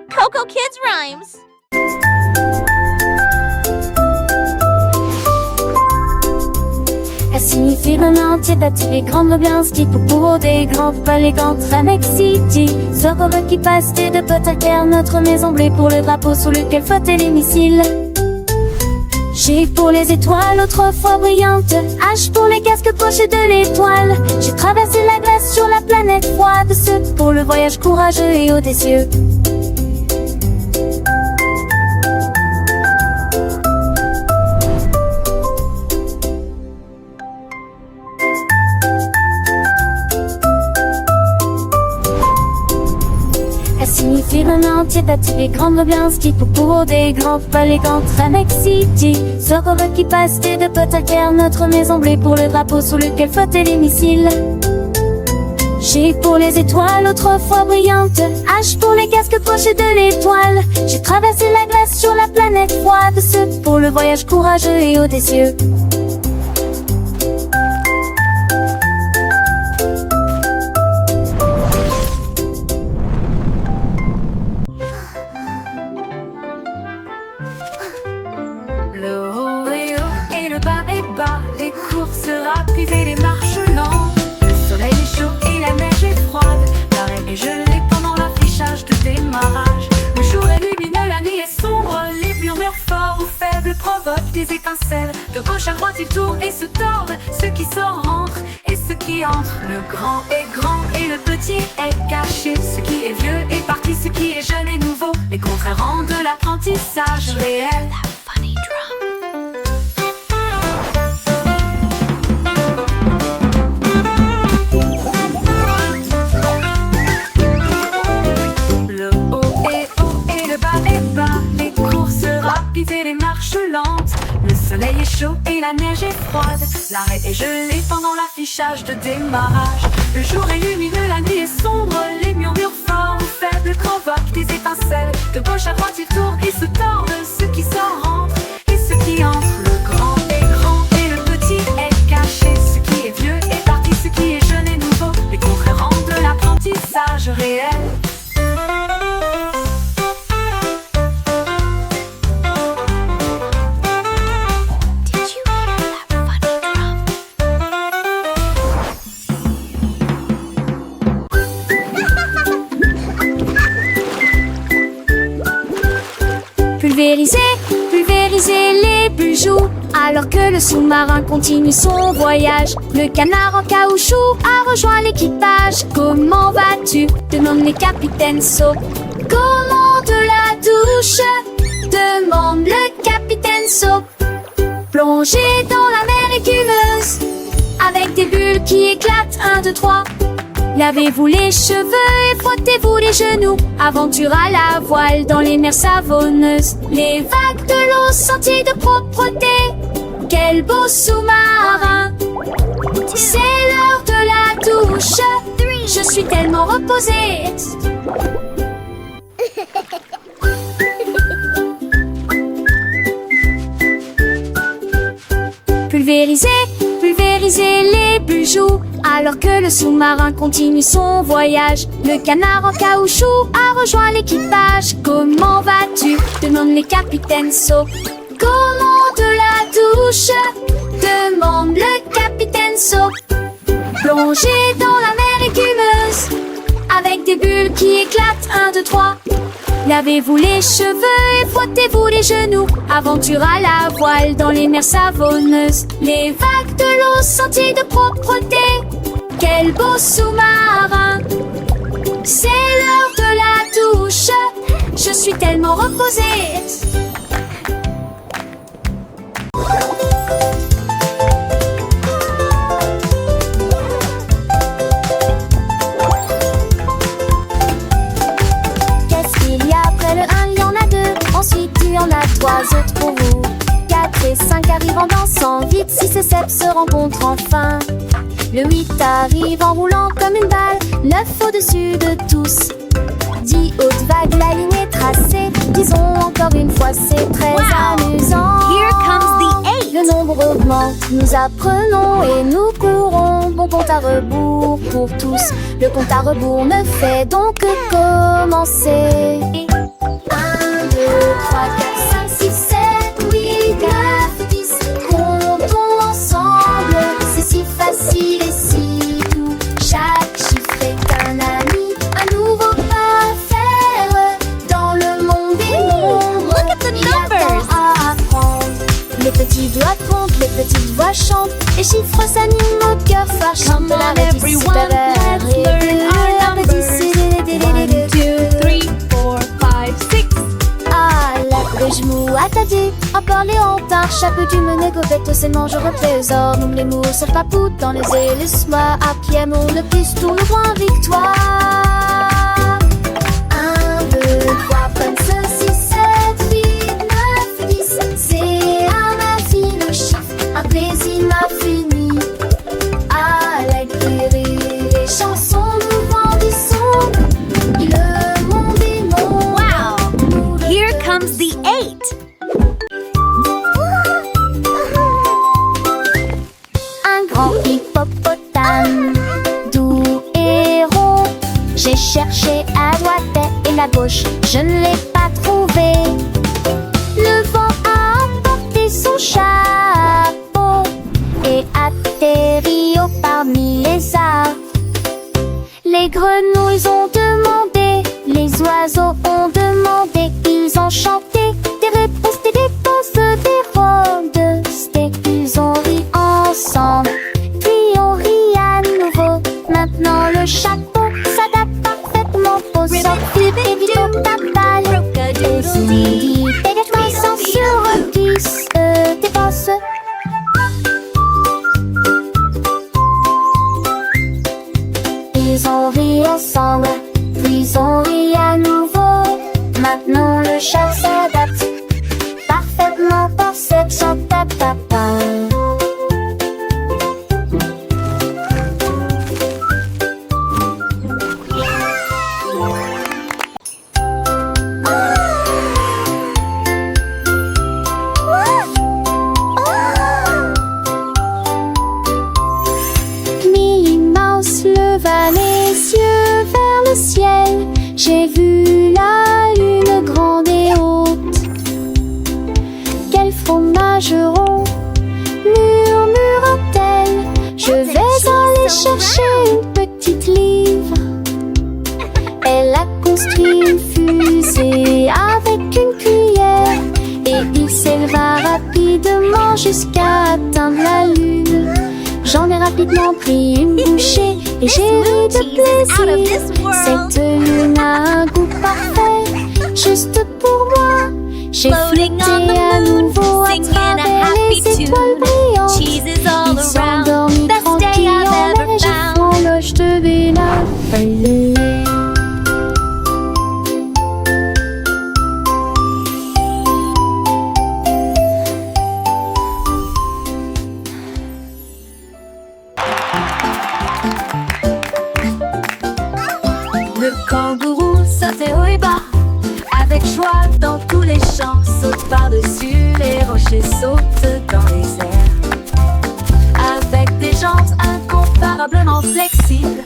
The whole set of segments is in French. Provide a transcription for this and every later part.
Coco Kids Rhymes. Elle signifie le main entier d'attirer grande bien qui pour des grands palais contre Mex City. Zorro qui passe de potes à terre, notre maison bleue pour le drapeau sous lequel flottent les missiles. G pour les étoiles autrefois brillantes, H pour les casques poches de l'étoile. J'ai traversé la glace sur la planète froide, ce pour le voyage courageux et audacieux. Signifie le nom entier d'attirer grande bien qui pour des grands palais contre Mex City. Zorro qui passe de potes à terre, notre maison bleue pour le drapeau sous lequel flottaient les missiles. G pour les étoiles autrefois brillantes, H pour les casques poches de l'étoile. J'ai traversé la glace sur la planète froide, ce pour le voyage courageux et audacieux. Le haut est haut et le bas est bas, les courses rapides et les marches lentes. Le soleil est chaud et la neige est froide, l'arène est gelée pendant l'affichage de démarrage. Le jour est lumineux, la nuit est sombre, les murmures forts ou faibles provoquent des étincelles. De gauche à droite ils tournent et se tordent, ceux qui sortent rentrent et ceux qui entrent. Le grand est grand et le petit est caché, ce qui est vieux est parti, ce qui est jeune est nouveau. Les contraires rendent l'apprentissage réel. Et les marches lentes, le soleil est chaud et la neige est froide, l'arrêt est gelé pendant l'affichage de démarrage. Le jour est lumineux, la nuit est sombre, les murmures forts ou faibles provoquent des étincelles. De gauche à droite ils tournent et se tordent, ceux qui sortent rentrent et ceux qui entrent. Le grand est grand et le petit est caché, ce qui est vieux est parti, ce qui est jeune est nouveau. Les contraires rendent l'apprentissage réel. Pulvériser les bijoux, alors que le sous-marin continue son voyage. Le canard en caoutchouc a rejoint l'équipage. Comment vas-tu? Demandent les capitaines Soap. Comment de la douche? Demande le capitaine Soap. Plongez dans la mer écumeuse, avec des bulles qui éclatent, 1, 2, 3. Lavez-vous les cheveux et frottez-vous les genoux. Aventure à la voile dans les mers savonneuses. Les vagues de l'eau sentiers de propreté. Quel beau sous-marin! C'est l'heure de la douche. Je suis tellement reposée. Pulvériser les bijoux, alors que le sous-marin continue son voyage. Le canard en caoutchouc a rejoint l'équipage. Comment vas-tu? Demandent les capitaines Soap. Comment de la douche? Demande le capitaine Soap. Plongez dans la mer écumeuse, avec des bulles qui éclatent, 1, 2, 3. Lavez-vous les cheveux et frottez-vous les genoux. Aventure à la voile dans les mers savonneuses. Les vagues de l'eau sentiers de propreté. Quel beau sous-marin! C'est l'heure de la douche. Je suis tellement reposée. Ensuite il y en a 3 autres pour vous. 4 et 5 arrivent en dansant vite. 6 et 7 se rencontrent enfin. Le 8 arrive en roulant comme une balle. 9 au-dessus de tous. 10 hautes vagues, la ligne est tracée. Disons encore une fois, c'est très amusant. Here comes the 8. Le nombre augmente, nous apprenons et nous courons. Bon compte à rebours pour tous. Le compte à rebours ne fait donc que commencer. 3, 4, 5, 6, 7, 8, 9, 10. Comptons ensemble, c'est si facile et si doux. Chaque chiffre est un ami, un nouveau pas à faire dans le monde des nombres. Look at the Il y a numbers. tant à apprendre. Les petits doigts comptent, les petites voix chantent. Les chiffres s'animent au cœur fort. Chante Come la on, everyone, let's learn our numbers. 1, 2, 3, 4, 5, 6. Ah, le genou attaché, en parler en tard, chapeau du mené, gobette, c'est mange au trésor. Nous les mots, seul papou dans les ailes, soir, à pied, mon le plus, tout le point victoire. 1, 2, 3, 5, 6, 7, 8, 9, 10. C'est un infini chiffre, un plaisir infini. À l'écrire les chansons, nous grandissons. Le monde est mon. Wow! Here comes the 8. Un grand hippopotame, doux et rond. J'ai cherché à droite et à gauche, je ne l'ai pas trouvé. Le vent a emporté son chapeau et atterri au parmi les arbres. Les grenouilles ont demandé, les oiseaux ont demandé, ils ont chanté des réponses, des dépenses, des rôdes. Ils ont ri ensemble, puis on rit à nouveau. Maintenant le chapeau s'adapte parfaitement au sortir et vite au tabac. Et si des sans sur 10 dépenses. Ils ont ri ensemble, puis ils ont ri à nouveau. Maintenant le chat s'adapte parfaitement pour cette chante à papa. Minnie Mouse leva les yeux vers le ciel. J'ai vu la lune grande et haute. Quel fromage rond, murmura-t-elle. Je vais aller chercher une petite livre. Elle a construit une fusée avec une cuillère et il s'éleva rapidement jusqu'à atteindre la lune. J'en ai rapidement pris une bouchée et j'ai ri de plaisir. Cette lune a un goût parfait, juste pour moi. J'ai Floating flotté on the à moon, nouveau à singing a travers happy les étoiles tune. brillantes. Cheese is all Ils sont around. endormis Best day tranquilles I've en ever neige found. et franloche de Béla. Le kangourou sautait haut et bas, avec joie dans tous les champs. Saute par-dessus les rochers, saute dans les airs. Avec des jambes incomparablement flexibles,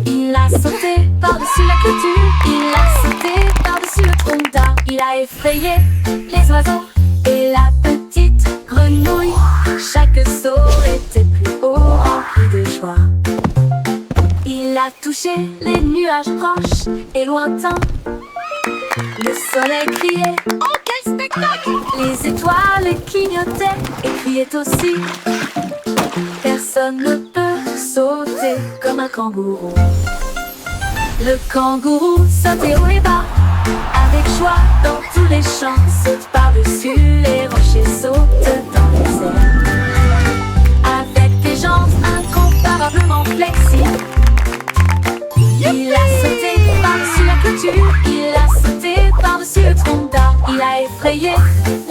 il a sauté par-dessus la clôture, il a sauté par-dessus le tronc d'arbre. Il a effrayé les oiseaux et la petite grenouille. Chaque saut était plus haut, rempli de joie. Il a touché les nuages proches et lointains. Le soleil criait, oh quel spectacle! Les étoiles clignotaient et criaient aussi. Personne ne peut sauter comme un kangourou. Le kangourou sautait haut et bas, avec joie dans tous les champs. Saute par-dessus les rochers, saute dans les airs. Avec des jambes incomparablement flexibles, il a sauté par-dessus la clôture, il a sauté par-dessus le tronc d'arbre. Il a effrayé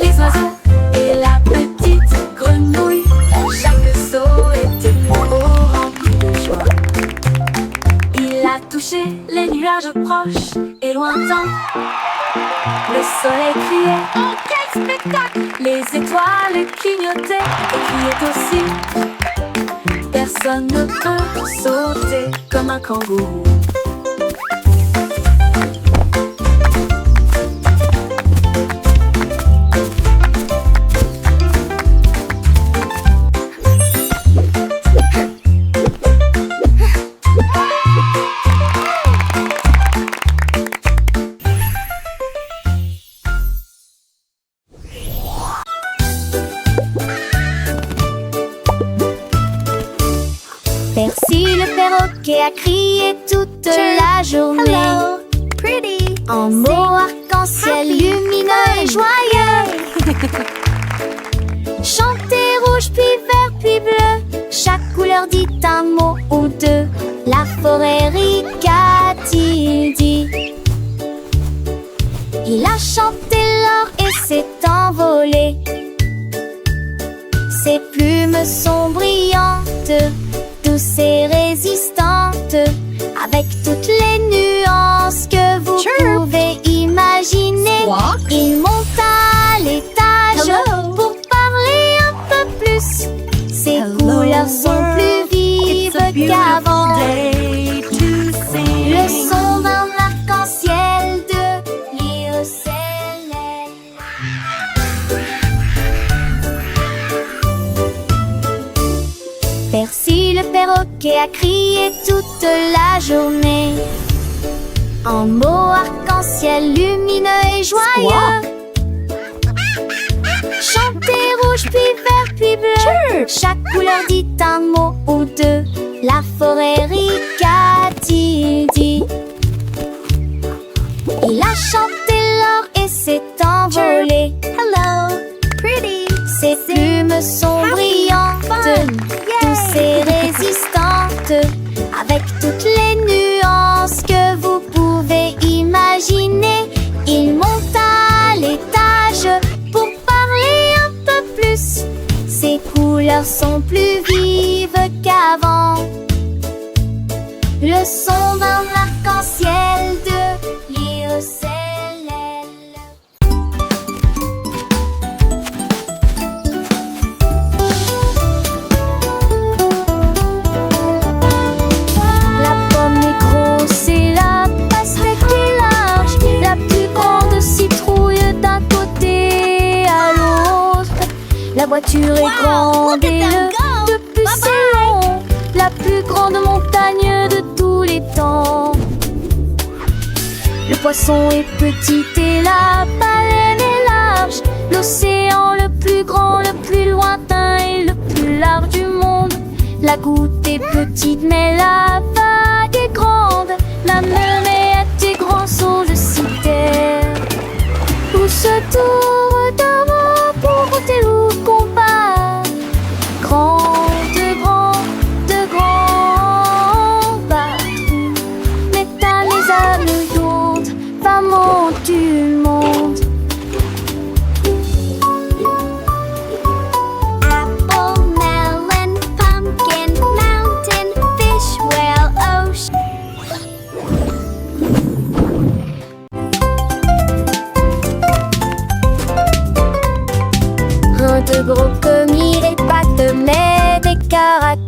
les oiseaux et la petite grenouille. Chaque saut était plus haut, rempli de joie. Il a touché les nuages proches et lointains. Le soleil criait, oh quel spectacle! Les étoiles clignotaient et criaient aussi. Personne ne peut sauter comme un kangourou. perroquet a crié toute la journée. Hello, pretty. En mots arc-en-ciel Happy, lumineux et joyeux. Chantez rouge puis vert puis bleu. Chaque couleur dit un mot ou deux. La forêt rit, qu'a-t-il dit? Il a chanté l'or et s'est envolé. Ses plumes sont brillantes, douces et résistantes, avec toutes les nuances que vous pouvez imaginer. Squawk. Il monte à l'étage Hello. pour parler un peu plus. Ses couleurs sont plus vives qu'avant. Le son d'un arc-en-ciel de l'Iocélène. Percy le perroquet a crié toute la journée. En mots arc-en-ciel lumineux et joyeux. Chantez rouge puis vert puis bleu. Chaque couleur dit un mot ou deux. La forêt rit, qu'a-t-il dit? Il a chanté l'or et s'est envolé. Hello, pretty. Ses plumes sont brillantes, douces et résistantes, avec toutes les nuances que vous pouvez imaginer. Il monte à l'étage pour parler un peu plus. Ses couleurs sont plus vives qu'avant. Le son d'un arc-en-ciel de l'Iocélène. La pomme est grosse et la pastèque est large. La plus grande citrouille d'un côté à l'autre. La voiture est grande et le plus c'est long. La plus grande montagne de tous les temps. Le poisson est petit et la baleine est large. L'océan le plus grand, le plus lointain et le plus large du monde. La goutte est petite mais la vague est grande. La mermaid est grand son de citer. Où se tourne d'avant pour goûter ou combat. De grands bateaux. Métal les âmes femme du monde. Apple, melon, pumpkin, mountain, fish, whale, ocean. Un de gros comme il est pattes, mais des caracs.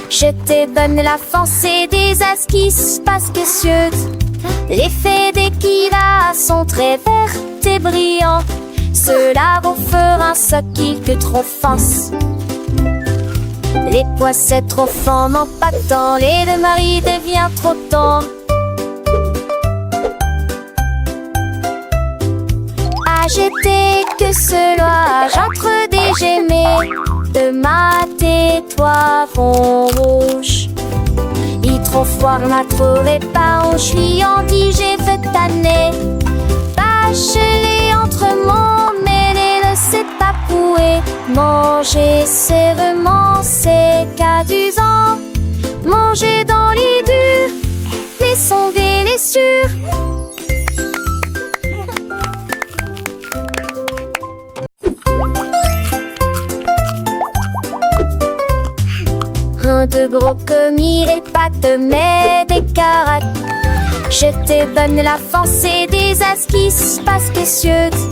Je te donne la force et des as qui se passent précieuses. L'effet des kivas sont très verts et brillants. Cela vous fera un soquille que trop force. Les poissets trop forts n'en pas tant. Les deux maris devient trop tendre. Agiter que cela entre des gemets. De ma tais-toi fond rouge. Il trop froid m'a trouvé pas en chouillant dit j'ai fait tanner. Bâche-les entre mots, mais ne sait pas pouer. Manger sévèrement, c'est qu'adusant. Manger dans les durs, les sonder les sûrs. Un de gros comme il est pattes, mais des caracs. Je te donne la force et des as qui se passent précieuses.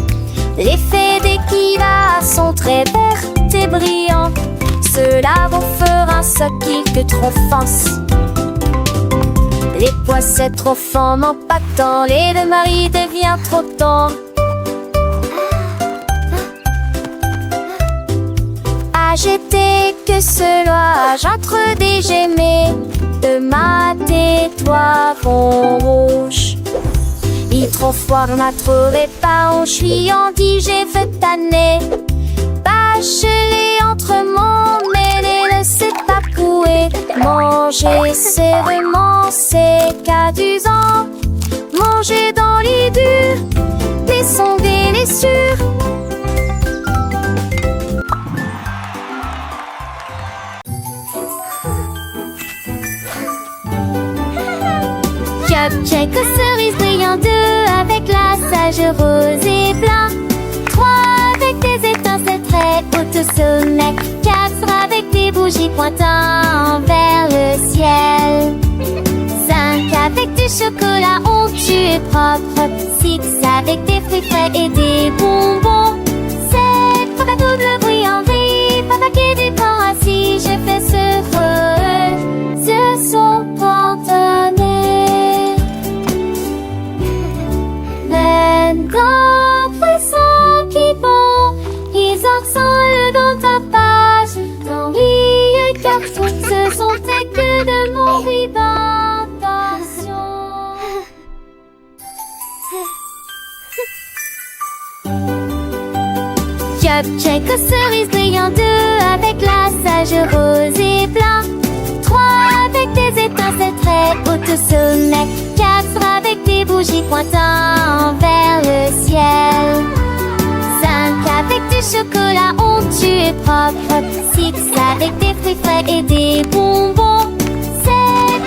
L'effet des kivas sont très verts et brillants. Cela vous fera un soquille que trop force. Les poissets trop forts n'en pas tant. Les deux maris devient trop tendre. Agiter que cela entre des gemets. De ma tais-toi fond rouge. Il trop froid m'a trouvé pas en chouillant dit j'ai fait tanner. Bâche-les entre mots, mais ne sait pas couer. Manger, c'est vraiment, c'est cadusant. Manger dans les durs, les sons et les sûrs. Cupcake aux cerises brillantes, 2 avec glaçage rose et blanc, 3 avec des étincelles très hautes au sommet, 4 avec des bougies pointant vers le ciel, 5 avec du chocolat onctueux et propre, 6 avec des fruits frais et des bonbons, 7 papa double brillanterie, papa qui du pain assis, je fais ce son pantonné. D'après ça qui bon, ils ressemblent dans ta page. Dans les cartons, ce sont tes que de mon inventation. Cupcake aux cerises brillantes, 2 avec glaçage rose et blanc, 3 avec des étincelles très hautes au sommet, 4 avec des bougies pointant vers le ciel, 5 avec du chocolat onctueux et propre, 6 avec des fruits frais et des bonbons, 7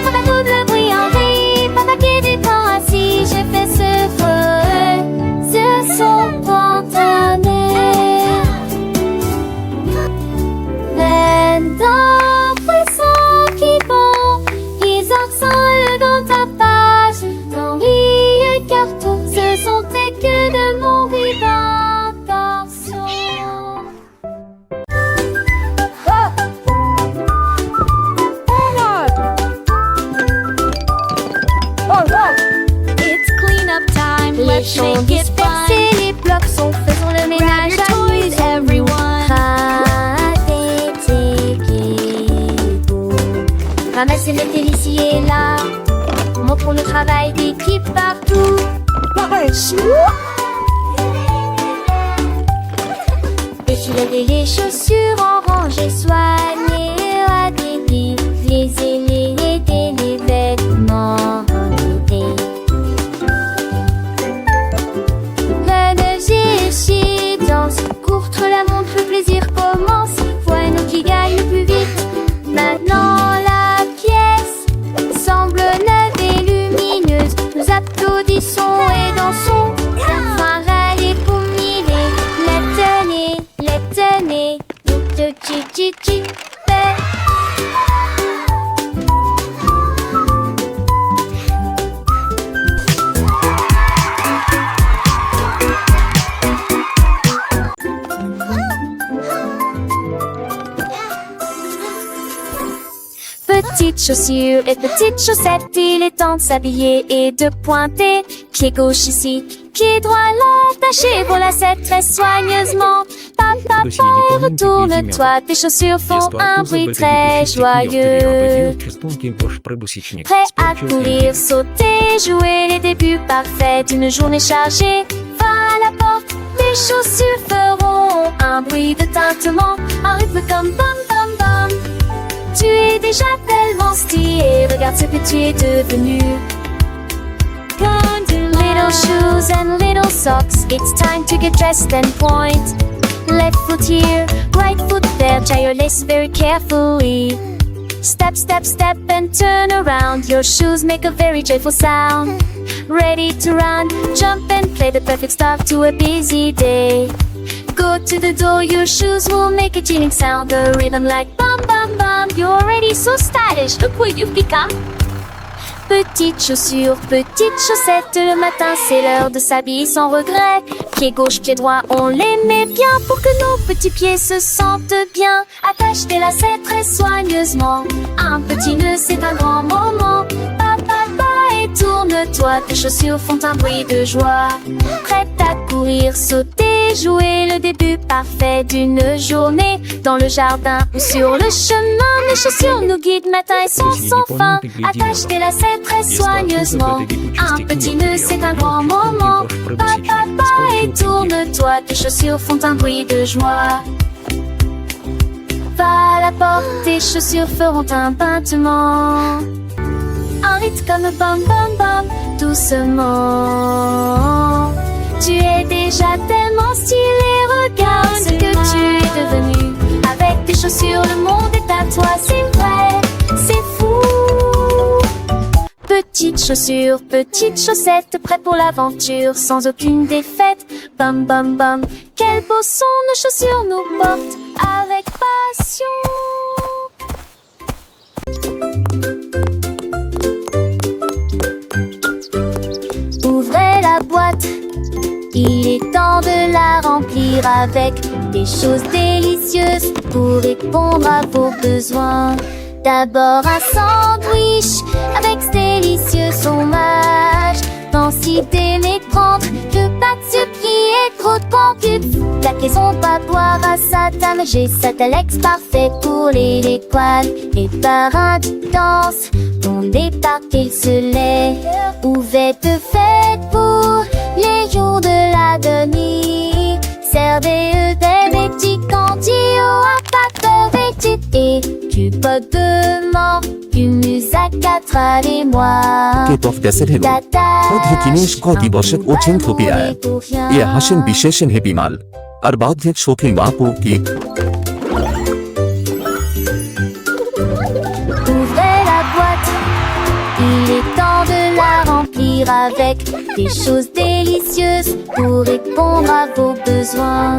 papa double brillanterie, papa qui du pain assis, je fais ce son pantonné. D'après ça qui bon, ils ressemblent dans ta page. Dans les cartons, ce sont tes que de mon inventation. It's cleanup time, let's make it fun. Les blocs sont faisons le ménage Grab your toys, everyone. Ramasser le thé ici et là. Montrons le travail d'équipe partout. Défiler les chaussures en rangée, soigner à débit. Les aînés aider les vêtements en été. La neige est danse, courte la montre, le plaisir commence. Voilà qui gagne le plus vite. Maintenant la pièce semble neuve et lumineuse. Nous applaudissons et dansons. Enfin râler pour miller. Les tenez, Petites chaussures et petites chaussettes, il est temps de s'habiller et de pointer. Pied gauche ici, pied droit là, attaché pour la lacette très soigneusement. Papa, retourne-toi, tes chaussures font un bruit très joyeux. Prêt à courir, sauter, jouer les débuts parfaits d'une journée chargée. Va à la porte, tes chaussures feront un bruit de tintement, un rythme comme bam bam bam. Tu es déjà tellement stylé, regarde ce que tu es devenu. Little shoes and little socks, it's time to get dressed and point. Left foot here, right foot there, tie your lace very carefully. Step, step, step and turn around, your shoes make a very joyful sound. Ready to run, jump and play, the perfect start to a busy day. Go to the door, your shoes will make a chilling sound, a rhythm like bam bam bam. You're already so stylish, look what you've become. Petites chaussures, petites chaussettes, le matin c'est l'heure de s'habiller sans regret. Pied gauche, pied droit, on les met bien pour que nos petits pieds se sentent bien. Attache tes lacets très soigneusement, un petit nœud c'est un grand moment. Et tourne-toi, tes chaussures font un bruit de joie. Prête à courir, sauter, jouer le début parfait d'une journée. Dans le jardin ou sur le chemin, mes chaussures nous guident matin et soir sans fin. Attache tes lacets très soigneusement, un petit nœud c'est un grand moment. Et tourne-toi, tes chaussures font un bruit de joie. pas la porte, tes chaussures feront un battement. Un rythme comme bam bam bam, doucement. Tu es déjà tellement stylé, regarde ce que tu es devenu. Avec tes chaussures, le monde est à toi, c'est vrai, c'est fou. Petites chaussures, petites chaussettes, prêtes pour l'aventure, sans aucune défaite. Bam bam bam, quel beau son, nos chaussures nous portent avec passion. Ouvrez la boîte, il est temps de la remplir avec des choses délicieuses pour répondre à vos besoins. D'abord un sandwich avec ce délicieux fromage. Densité l'écran, le pâte surpris et trop de pancubes. La caisson pas boire à sa table, j'ai Satalex parfait pour les poils. Les parrains qui dansent, ton départ qu'il se lève. Ouverte fête pour les jours de la demi. Servez des petits candis au pâte veggie. Et du pot de mort, humus à 4 et moi. কেটফ হলো অধিকিনেশ দিবসক ওছেন থুপিয়ায় এ হাসেন বিশেষেন হেপিমাল আর বাধ্যেক শোকিং বাপু কি Ouvrez la boîte, il est temps de la remplir avec des choses délicieuses pour répondre à vos besoins.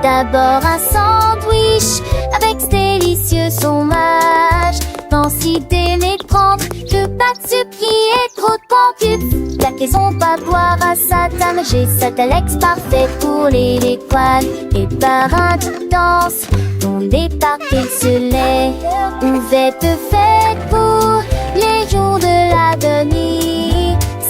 D'abord un sandwich avec ce délicieux fromage. Densité l'écran, le pâte surpris et trop de pancubes. La caisson pas boire à sa table, j'ai Satalex parfait pour les poils. Les parrains qui dansent, ton départ qu'il se lève. Ouverte fête pour les jours de la demi.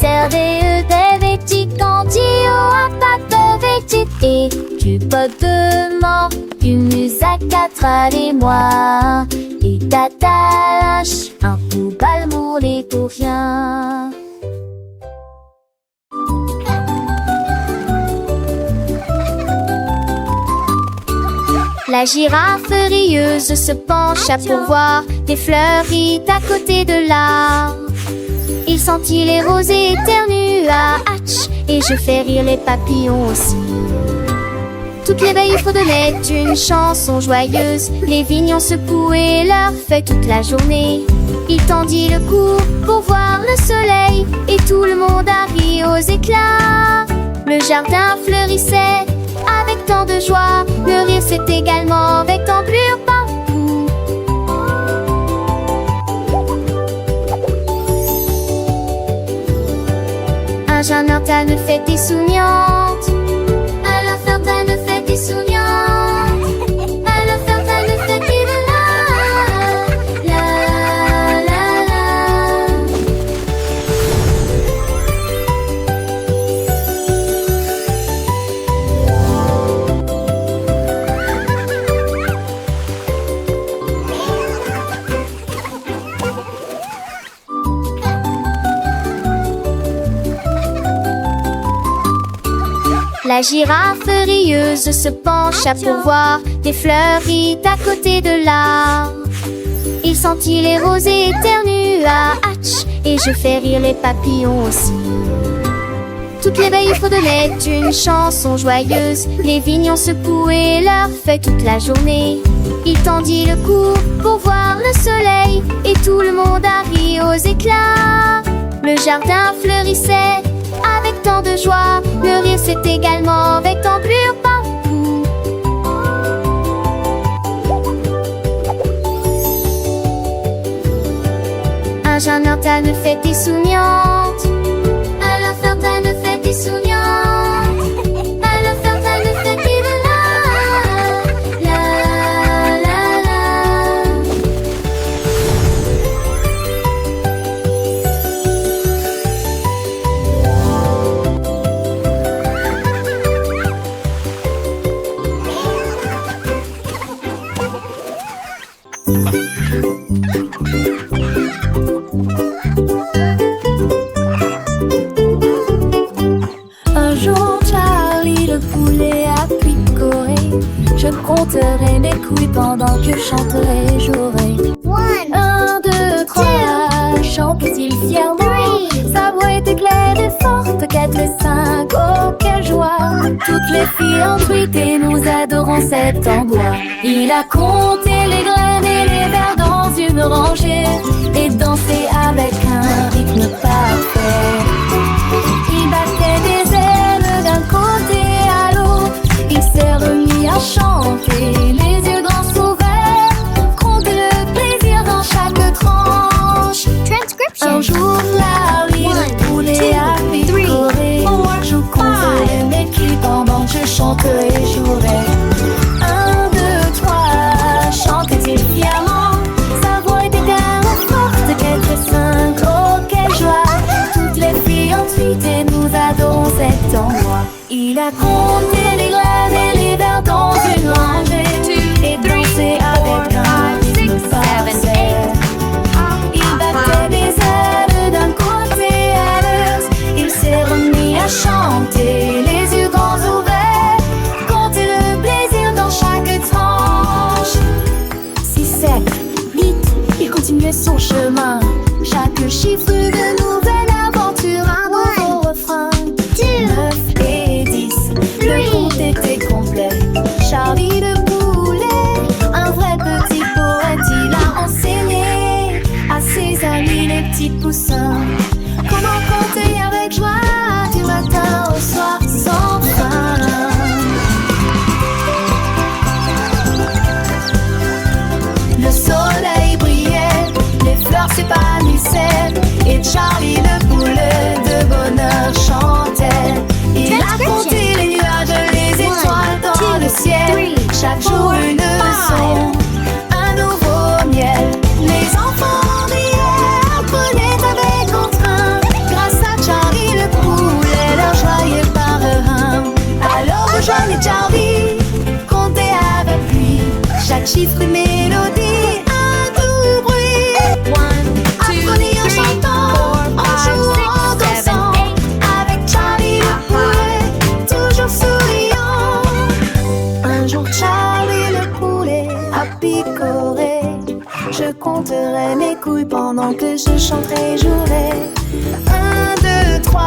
Servez des petits candis au pâte veggie. Et du pot de mort, humus à 4 et moi. Et t'attaches un coup balmoulé pour rien. La girafe rieuse se penche à pourvoir des fleuries à côté de l'arbre. Il sentit les rosées éternues à hatch, et je fais rire les papillons aussi. Toutes les veilles fredonnaient une chanson joyeuse. Les vignes ont secoué leurs feuilles toute la journée. Il tendit le cou pour voir le soleil, et tout le monde a ri aux éclats. Le jardin fleurissait avec tant de joie. Le rire s'est également avec ampleur partout. Un jeune ortane fait des souriantes. Alors Ferdinand fait des souriantes. Alors Ferdinand fait des la la la la. La girafe rieuse se penche à pourvoir des fleuries à côté de l'arbre. Il sentit les rosées éternues à hatch, et je fais rire les papillons aussi. Toutes les veilles fredonnaient une chanson joyeuse. Les vignes ont secoué leurs feuilles toute la journée. Il tendit le cou pour voir le soleil, et tout le monde a ri aux éclats. Le jardin fleurissait avec tant de joie. Le rire s'est également avec ampleur partout. Un jeune ortane fait des souriantes. Alors Ferdinand fait des souriantes. Alors Ferdinand fait des la la la la. Un jour, Charlie le poulet a picoré. Je compterai mes couilles pendant que je chanterai. fièrement. Sa voix était claire et forte, 4 et 5, oh quelle joie. Toutes les filles ont tweeté, nous adorons cet endroit. Il a compté les graines et les vers dans une rangée et dansé avec un rythme parfait. Il battait des ailes d'un côté à l'autre. Il s'est remis à chanter, les yeux grands ouverts, compter le plaisir dans chaque tranche. Un jour, Larry, le poulet a picoré. Je compterai mes qui pendant que je chanterai et jouerai. 1, 2, 3, chantait-il fièrement. Sa voix était tellement forte, 4 et 5, oh quelle joie. Toutes les filles ont tweeté, nous adorons cet endroit. Il a compté les graines et les vers dans une rangée et dansé avec un rythme parfait. Il battait des ailes d'un côté à l'autre. Il s'est remis à chanter, les yeux grands ouverts, compter le plaisir dans chaque tranche. 6, 7, 8, il continuait son chemin. Chaque chiffre de nouvelle aventure, un nouveau refrain. 9 et 10, le compte était complet. Charlie le poulet, un vrai petit poète, il a enseigné à ses amis les petits poussins comment compter avec joie du matin au soir sans fin. Le soleil brillait, les fleurs s'épanouissaient et Charlie le poulet de bonheur chantait. Il a compté les nuages, les étoiles dans le ciel. Chaque jour une leçon, un nouveau miel. Les enfants d'hier prenaient avec entrain, grâce à Charlie le poulet, leur joyeux parrain. Alors rejoignez Charlie, comptez avec lui. Chaque chiffre une mélodie, un doux bruit. Apprenez en chantant, en jouant, en dansant, avec Charlie le poulet, toujours souriant. Un jour Charlie le poulet a picoré. Je compterai mes couilles pendant que je chanterai et jouerai. 1, 2, 3,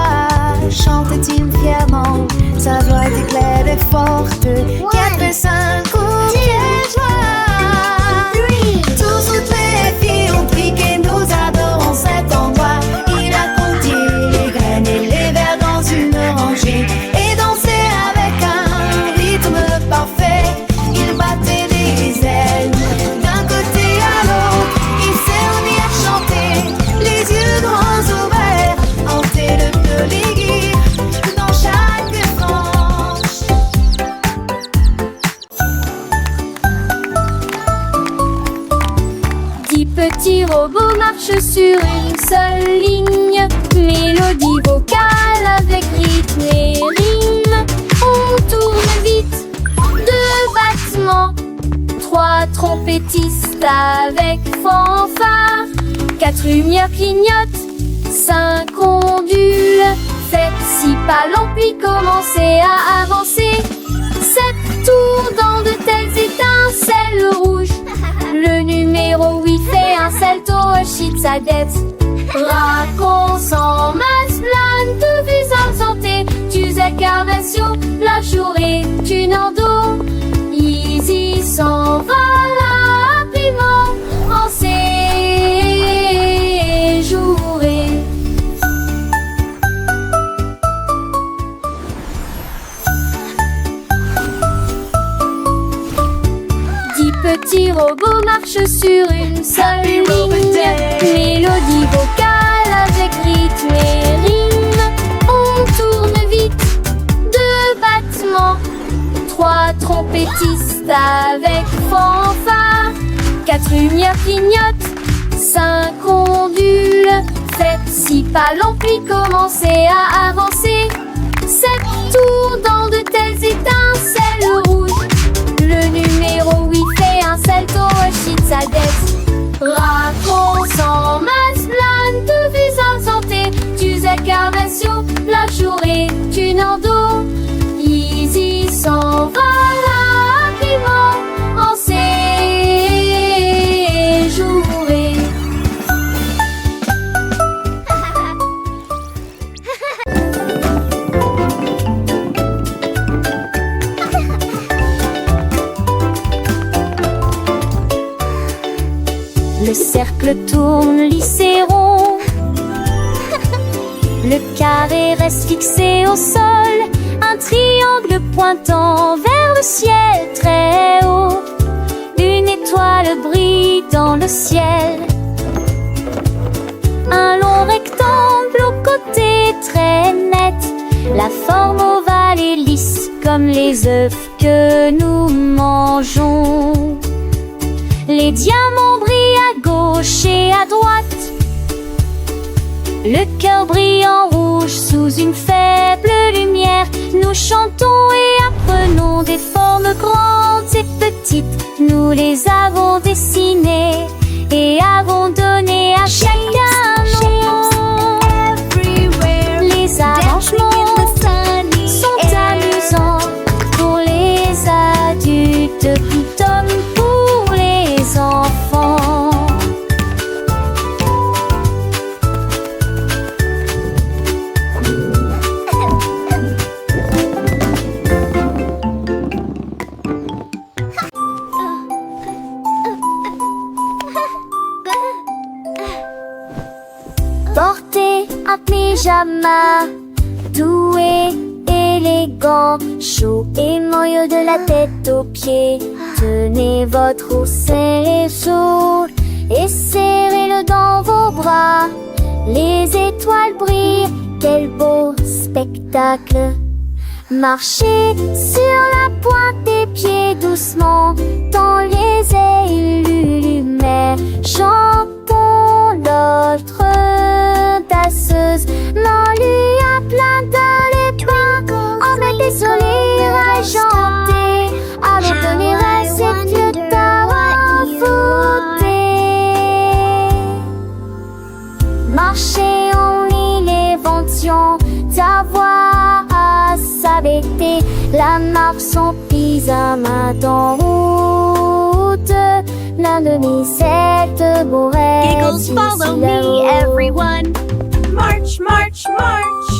chantait-il fièrement. Sa voix était claire et forte, 4 et 5, oh quelle joie. Tous, toutes les filles ont piqué, nous adorons cet endroit. Il a compté les graines et les vers dans une rangée et dansé avec un rythme parfait. Il battait des ailes d'un côté à l'autre. Il s'est remis à chanter, les yeux grands ouverts, hanter le plaisir dans chaque tranche. 10 petits robots marchent sur une seule ligne. Mélodie vocale avec rythme et rime. On tourne vite, 2 battements, 3 trompettistes avec fanfare, 4 lumières clignotent, 5 ondules. Faites 6 pas longs puis commencez à avancer. 7 tours dans de telles étincelles rouges. Le numéro 8 fait un salto, chute sa dette. Raconte en masse plein de vues en santé. Tu incarnation, la journée, tu n'en dos. Easy s'en va rapidement en séjouré. Petits robots marchent sur une seule ligne. Mélodie vocale avec rythme et rime. On tourne vite, 2 battements, 3 trompettistes avec fanfare, 4 lumières clignotent, 5 ondules. Faites 6 pas longs puis commencez à avancer. 7 tours dans de telles étincelles rouges. Le numéro 8 fait un salto, chute sa dette. Raconte en masse plein de vues en santé. Tu incarnation, la journée, tu n'en dos. Easy s'en va rapidement en séjouré. cercle tourne, lycéron. Le carré reste fixé au sol, un triangle pointant vers le ciel très haut. Une étoile brille dans le ciel. Un long rectangle au côté très net. La forme ovale est lisse comme les œufs que nous mangeons. Les diamants brillent à gauche et à droite. Le cœur brille en rouge sous une faible lumière. Nous chantons et apprenons des formes grandes et petites. Nous les avons dessinées et avons donné à chacun un nom. Les arrangements sont amusants pour les adultes tout comme pour les enfants. Portez un pyjama doux et élégant, chaud et moelleux de la tête aux pieds. Tenez votre ours serré chaud et serrez-le dans vos bras. Les étoiles brillent, quel beau spectacle. Marchez sur la pointe des pieds doucement dans les ailes lumières. Chantons notre danseuse. Non, lui a plein de les bains. On met des sourires à chanter. Allons donner à cette vieux d'avoir fouté. Marchez, on lit l'évention d'avoir à s'arrêter. La marche son pyjama en route. L'un de mes sept beaux rêves. Giggles, follow me, everyone. March, march, march.